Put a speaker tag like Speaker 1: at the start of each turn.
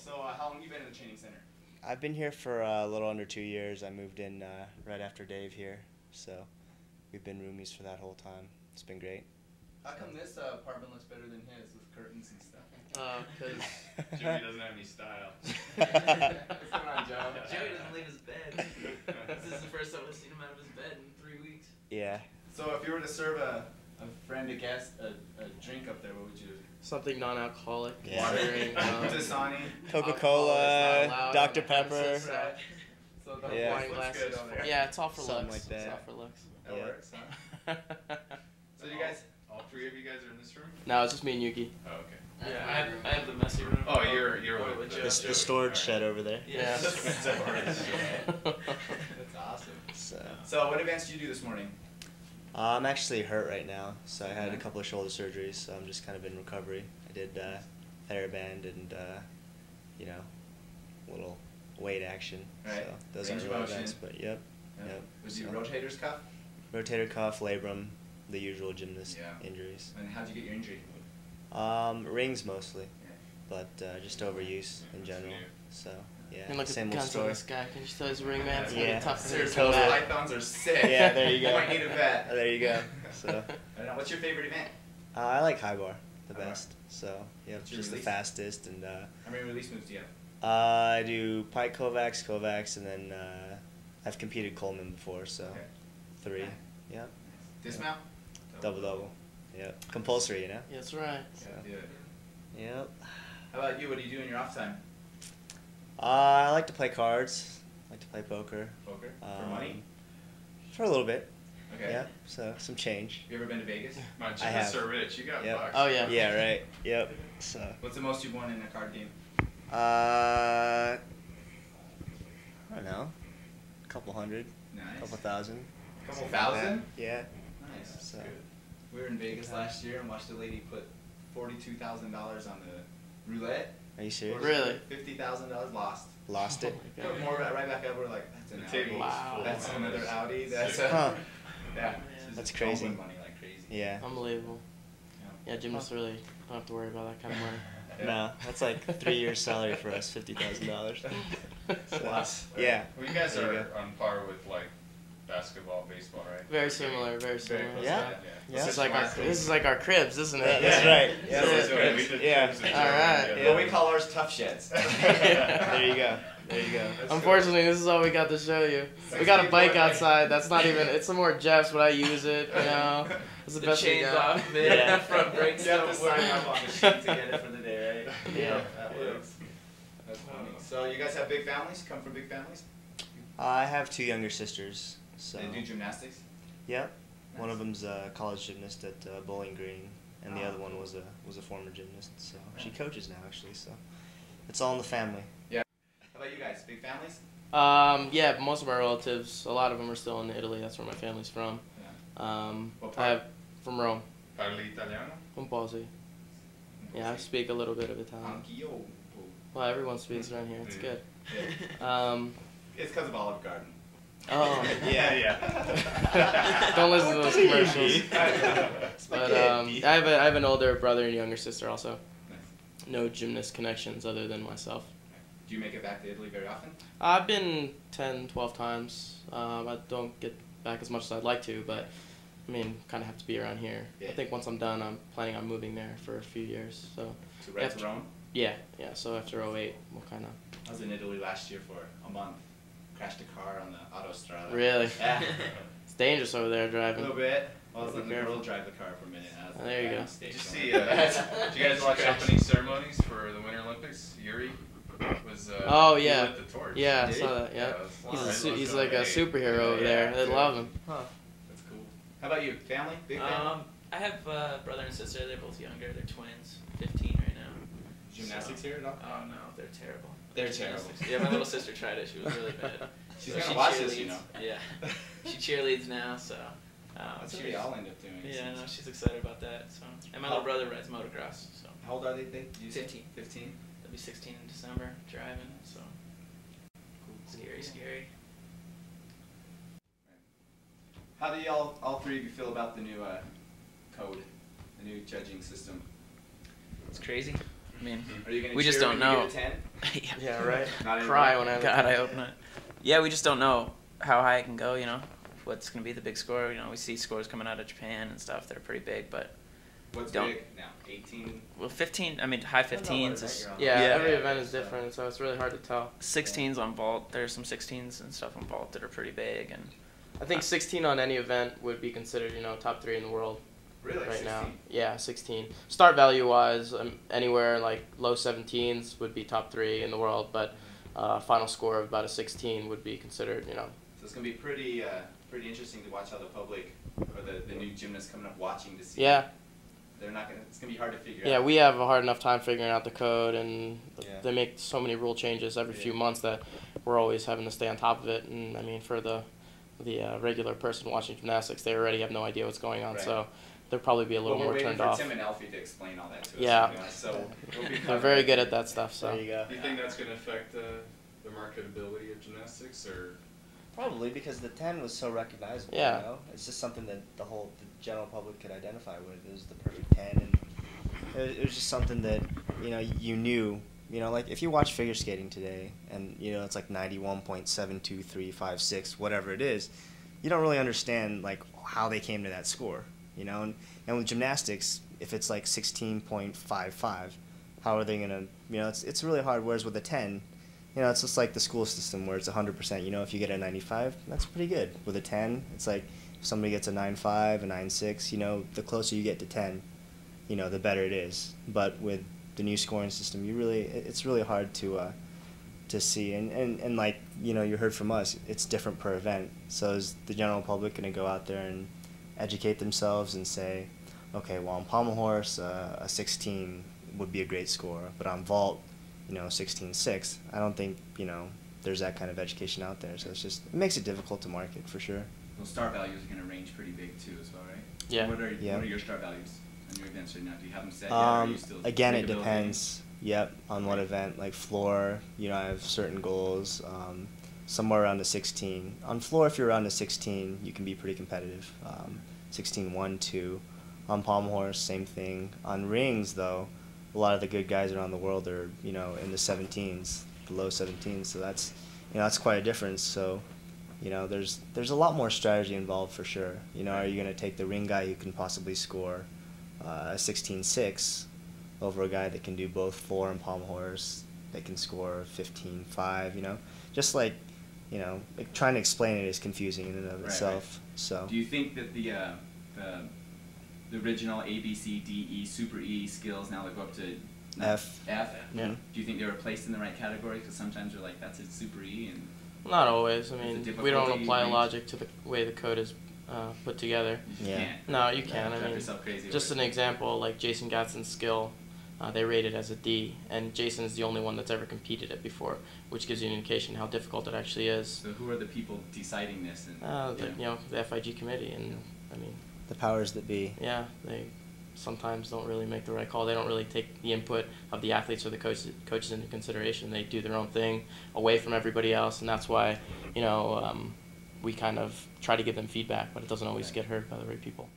Speaker 1: So how long have you been in the training center?
Speaker 2: I've been here for a little under 2 years. I moved in right after Dave here, so we've been roomies for that whole time. It's been great.
Speaker 1: How come this apartment looks better than his with curtains and stuff?
Speaker 3: Because
Speaker 4: Jimmy doesn't have any style.
Speaker 1: What's going on, Joe?
Speaker 3: Joey doesn't leave his bed. This is the first time I've seen him out of his bed in 3 weeks.
Speaker 2: Yeah.
Speaker 1: So if you were to serve a friend, a guest, a drink up there, what would you do?
Speaker 3: Something non-alcoholic.
Speaker 2: Yeah.
Speaker 3: Watering.
Speaker 1: Dasani.
Speaker 2: Coca-Cola, Dr. Pepper.
Speaker 1: So the
Speaker 2: Yeah.
Speaker 1: wine glass
Speaker 4: Good.
Speaker 1: over there.
Speaker 3: Yeah, it's all for
Speaker 2: Something
Speaker 3: looks.
Speaker 2: like that.
Speaker 3: It's all for looks.
Speaker 1: That
Speaker 2: Yeah.
Speaker 1: works, huh? So you guys,
Speaker 4: All three of you guys are in this room?
Speaker 3: No, it's just me and Yuki.
Speaker 4: Oh, okay.
Speaker 3: Yeah, I have the messy room.
Speaker 4: Oh, you're with
Speaker 2: The storage shed over there.
Speaker 3: Yeah.
Speaker 1: that's awesome. So what advance did you do this morning?
Speaker 2: I'm actually hurt right now, so I had a couple of shoulder surgeries, so I'm just kind of in recovery. I did TheraBand and, you know, a little weight action.
Speaker 1: Right.
Speaker 2: So those
Speaker 1: Range
Speaker 2: are
Speaker 1: of
Speaker 2: real
Speaker 1: motion.
Speaker 2: events, but yep.
Speaker 1: Was your
Speaker 2: So-
Speaker 1: rotator's cuff?
Speaker 2: Rotator cuff, labrum, the usual gymnast injuries.
Speaker 1: And how'd you get your injury?
Speaker 2: Rings mostly,
Speaker 1: Yeah.
Speaker 2: but just overuse in general. So yeah,
Speaker 3: And look at
Speaker 2: same
Speaker 3: the
Speaker 2: old
Speaker 3: guns on
Speaker 2: story.
Speaker 3: this guy. Can you tell he's a ring man? It's
Speaker 2: Yeah.
Speaker 3: gonna be tough to
Speaker 1: Seriously,
Speaker 3: come
Speaker 1: those
Speaker 3: back.
Speaker 1: pythons are sick.
Speaker 2: Yeah, there you go.
Speaker 1: You might need a vet.
Speaker 2: There you go. So
Speaker 1: I don't know, what's your favorite event?
Speaker 2: I like high bar the
Speaker 1: High bar.
Speaker 2: best. So yeah,
Speaker 1: What's your
Speaker 2: just the
Speaker 1: release?
Speaker 2: fastest and.
Speaker 1: How many release moves do you have?
Speaker 2: I do pike Kovacs, and then I've competed Coleman before, so
Speaker 1: Okay.
Speaker 2: 3.
Speaker 1: Okay.
Speaker 2: Yeah.
Speaker 1: Dismount?
Speaker 2: Double. Yeah. Compulsory, you know.
Speaker 3: Yeah, that's right.
Speaker 2: So,
Speaker 1: Do it.
Speaker 2: yep.
Speaker 1: How about you? What do you do in your off time?
Speaker 2: I like to play cards. I like to play poker.
Speaker 1: Poker? For money?
Speaker 2: For a little bit.
Speaker 1: Okay.
Speaker 2: Yeah. So some change.
Speaker 1: You ever been to Vegas?
Speaker 4: My
Speaker 2: I have.
Speaker 4: gymnasts are rich. You got
Speaker 2: Yep.
Speaker 4: bucks.
Speaker 3: Oh yeah.
Speaker 2: Yeah. Right. Yep. So.
Speaker 1: What's the most you've won in a card game?
Speaker 2: I don't know. A couple hundred.
Speaker 1: Nice.
Speaker 2: Couple thousand.
Speaker 1: Couple
Speaker 2: something like that.
Speaker 1: thousand?
Speaker 2: Yeah.
Speaker 1: Nice.
Speaker 2: So.
Speaker 1: We were in Vegas last year and watched a lady put $42,000 on the roulette.
Speaker 2: Are you serious?
Speaker 3: Really?
Speaker 1: $50,000 lost.
Speaker 2: Lost it.
Speaker 3: Oh my God.
Speaker 1: Put more right back up. We're like, that's an
Speaker 4: The
Speaker 1: Audi.
Speaker 4: table was
Speaker 3: Wow.
Speaker 4: full.
Speaker 1: That's another Audi. That's
Speaker 2: Huh.
Speaker 1: yeah.
Speaker 2: That's
Speaker 1: She's
Speaker 2: crazy.
Speaker 1: fumbling money like crazy.
Speaker 2: Yeah.
Speaker 3: Unbelievable.
Speaker 1: Yeah.
Speaker 3: Yeah, gymnasts really don't have to worry about that kind of money.
Speaker 2: No, that's like 3 years' salary for us, $50,000.
Speaker 1: Plus.
Speaker 2: Yeah.
Speaker 4: Well, you guys
Speaker 2: There you
Speaker 4: are on par with like basketball, baseball, right?
Speaker 3: Very similar. Very similar.
Speaker 4: close
Speaker 2: Yeah.
Speaker 4: to that,
Speaker 2: Yeah.
Speaker 3: This is like our cribs, isn't it?
Speaker 2: That's right. Yeah.
Speaker 4: That's right. We did
Speaker 2: Yeah.
Speaker 4: trips and
Speaker 3: All right.
Speaker 4: shit.
Speaker 1: Well, we call ours tough sheds.
Speaker 2: There you go. There you go.
Speaker 3: Unfortunately, this is all we got to show you. We got a bike outside. That's not even. It's some more Jeff's, but I use it. You know, it's the best we got.
Speaker 2: Yeah.
Speaker 3: Front brakes
Speaker 1: You have
Speaker 3: don't
Speaker 1: to
Speaker 3: work.
Speaker 1: sign up on the sheet to get it for the day, right?
Speaker 2: Yeah.
Speaker 1: That works. That's funny. So you guys have big families? Come from big families?
Speaker 2: I have 2 younger sisters. So.
Speaker 1: They do gymnastics?
Speaker 2: Yeah. One of them's a college gymnast at Bowling Green, and the other one was a former gymnast. So she coaches now, actually. So it's all in the family.
Speaker 1: Yeah. How about you guys? Big families?
Speaker 3: Yeah, most of my relatives, a lot of them are still in Italy. That's where my family's from.
Speaker 1: What part?
Speaker 3: I have from Rome.
Speaker 4: Parli italiano?
Speaker 3: Un po' sì. Yeah, I speak a little bit of Italian.
Speaker 1: Anch'io.
Speaker 3: Well, everyone speaks around here. It's good.
Speaker 1: Yeah. It's because of Olive Garden.
Speaker 3: Oh,
Speaker 4: Yeah.
Speaker 3: don't listen to those commercials. But
Speaker 2: Spaghetti.
Speaker 3: I have an older brother and younger sister also.
Speaker 1: Nice.
Speaker 3: No gymnast connections other than myself.
Speaker 1: Do you make it back to Italy very often?
Speaker 3: I've been 10, 12 times. I don't get back as much as I'd like to, but I mean, kind of have to be around here.
Speaker 1: Yeah.
Speaker 3: I think once I'm done, I'm planning on moving there for a few years. So
Speaker 1: Right to Rome?
Speaker 3: yeah. So after 08, we'll kind of.
Speaker 1: I was in Italy last year for a month. Crashed a car on the autostrada.
Speaker 3: Really?
Speaker 1: Yeah.
Speaker 3: It's dangerous over there
Speaker 1: A
Speaker 3: driving.
Speaker 1: little bit. I was
Speaker 3: Be
Speaker 1: letting the
Speaker 3: careful.
Speaker 1: girl drive the car for a minute. I was
Speaker 3: There you
Speaker 1: like,
Speaker 3: go.
Speaker 1: "I'm staying
Speaker 4: Did you
Speaker 1: somewhere."
Speaker 4: see? Did you guys watch opening ceremonies for the Winter Olympics? Yuri was.
Speaker 3: Oh,
Speaker 4: he
Speaker 3: yeah.
Speaker 4: lit the torch.
Speaker 3: Yeah, I
Speaker 1: Did he?
Speaker 3: saw that. Yeah.
Speaker 4: it was
Speaker 3: He's
Speaker 4: fun.
Speaker 3: like a superhero over there. They love him.
Speaker 1: That's cool. How about you? Family? Big family?
Speaker 5: I have a brother and sister. They're both younger. They're twins. 15 right now.
Speaker 1: Gymnastics here at all?
Speaker 5: Oh no, they're terrible.
Speaker 1: They're terrible.
Speaker 5: Gymnastics. Yeah, my little sister tried it. She was really bad.
Speaker 1: She's
Speaker 5: So
Speaker 1: gonna
Speaker 5: she
Speaker 1: watch this,
Speaker 5: cheerleads.
Speaker 1: you know.
Speaker 5: Yeah, she cheerleads now. So
Speaker 1: That's what
Speaker 5: she
Speaker 1: they
Speaker 5: was-
Speaker 1: all end up doing. it
Speaker 5: Yeah,
Speaker 1: seems.
Speaker 5: no, she's excited about that. So, and my little brother rides motocross. So
Speaker 1: How old are they? Did you say?
Speaker 5: 15.
Speaker 1: 15?
Speaker 5: they'll be 16 in December driving. So scary.
Speaker 1: How do y'all, all 3 of you feel about the new code, the new judging system?
Speaker 5: It's crazy. I mean,
Speaker 1: Are you gonna
Speaker 5: we just
Speaker 1: cheer
Speaker 5: don't
Speaker 1: when you
Speaker 5: know.
Speaker 1: get a 10?
Speaker 5: Yeah.
Speaker 3: Yeah, right.
Speaker 1: Not
Speaker 3: Cry
Speaker 1: anymore.
Speaker 3: when I
Speaker 5: God, I hope not. Yeah, we just don't know how high it can go, you know, what's going to be the big score. You know, we see scores coming out of Japan and stuff that are pretty big, but
Speaker 1: What's
Speaker 5: don't.
Speaker 1: big now? 18?
Speaker 5: Well, 15, I mean, high 15s is,
Speaker 3: Yeah,
Speaker 5: Yeah.
Speaker 3: every event is different, so it's really hard to tell.
Speaker 5: 16s on vault. There's some 16s and stuff on vault that are pretty big, and
Speaker 3: I think 16 on any event would be considered, you know, top 3 in the world
Speaker 1: Really?
Speaker 3: right
Speaker 1: 16?
Speaker 3: now. Yeah, 16. Start value wise, anywhere like low 17s would be top 3 in the world, but final score of about a 16 would be considered, you know.
Speaker 1: So it's gonna be pretty interesting to watch how the public or the new gymnasts coming up watching to see.
Speaker 3: Yeah.
Speaker 1: They're not gonna. It's gonna be hard to figure out.
Speaker 3: Yeah, we have a hard enough time figuring out the code, and
Speaker 2: Yeah.
Speaker 3: they make so many rule changes every few months that we're always having to stay on top of it. And I mean, for the regular person watching gymnastics, they already have no idea what's going on,
Speaker 1: Right.
Speaker 3: so they'll probably be a little
Speaker 1: Well,
Speaker 3: more
Speaker 1: we're waiting
Speaker 3: turned
Speaker 1: for
Speaker 3: off.
Speaker 1: Tim and Alfie to explain all that to us.
Speaker 3: Yeah.
Speaker 1: to be honest, so we'll be
Speaker 3: They're very good at that stuff.
Speaker 2: There
Speaker 3: So
Speaker 2: you go.
Speaker 4: Do you think that's going to affect the marketability of gymnastics, or?
Speaker 2: Probably because the 10 was so recognizable.
Speaker 3: Yeah.
Speaker 2: You know? It's just something that the general public could identify with. It was the perfect 10, and it was just something that you knew. You know, like if you watch figure skating today, and it's like 91.72356, whatever it is, you don't really understand like how they came to that score. You know, and with gymnastics, if it's like 16.55, how are they gonna? It's really hard. Whereas with a 10. It's just like the school system where it's 100%. If you get a 95, that's pretty good. With a 10, it's like if somebody gets a 9.5, a 9.6, the closer you get to 10, the better it is. But with the new scoring system, it's really hard to see. And like, you heard from us, it's different per event. So is the general public going to go out there and educate themselves and say, okay, well, on pommel horse, a 16 would be a great score, but on vault, 16.6. I don't think, there's that kind of education out there. So it makes it difficult to market for sure.
Speaker 1: Those start values are going to range pretty big too as well, right?
Speaker 3: Yeah.
Speaker 1: So what are
Speaker 2: Yeah.
Speaker 1: your start values on your events right now? Do you have them set yet, or are you still
Speaker 2: Again, it
Speaker 1: rebuilding?
Speaker 2: depends. Yep, on what event. Like floor, I have certain goals. Somewhere around the 16. On floor, if you're around the 16, you can be pretty competitive. 16-1, 2. On pommel horse, same thing. On rings, though, a lot of the good guys around the world are, in the 17s, the low 17s. So that's, that's quite a difference. So, there's a lot more strategy involved for sure. Are you going to take the ring guy who can possibly score a 16.6 over a guy that can do both floor and pommel horse, that can score 15.5? Just like, trying to explain it is confusing in and of itself.
Speaker 1: Right.
Speaker 2: So.
Speaker 1: Do you think that the original A, B, C, D, E, Super E skills now that go up to
Speaker 2: F?
Speaker 1: F?
Speaker 3: Yeah.
Speaker 1: Do you think they were placed in the right category? Because sometimes they're like, that's a Super E, and
Speaker 3: not always. I
Speaker 1: Is
Speaker 3: mean,
Speaker 1: the
Speaker 3: we don't
Speaker 1: difficulty
Speaker 3: apply
Speaker 1: range?
Speaker 3: logic to the way the code is put together.
Speaker 1: you just
Speaker 2: Yeah.
Speaker 1: can't.
Speaker 3: No, you can. I
Speaker 1: Drive
Speaker 3: mean,
Speaker 1: yourself crazy
Speaker 3: just
Speaker 1: with
Speaker 3: an
Speaker 1: it.
Speaker 3: example, like Jason Gatson's skill, they rate it as a D, and Jason is the only one that's ever competed it before, which gives you an indication how difficult it actually is.
Speaker 1: So who are the people deciding this? And
Speaker 3: The FIG committee, and I mean,
Speaker 2: The powers that be.
Speaker 3: yeah, they sometimes don't really make the right call. They don't really take the input of the athletes or the coaches into consideration. They do their own thing away from everybody else, and that's why we kind of try to give them feedback, but it doesn't always get heard by the right people.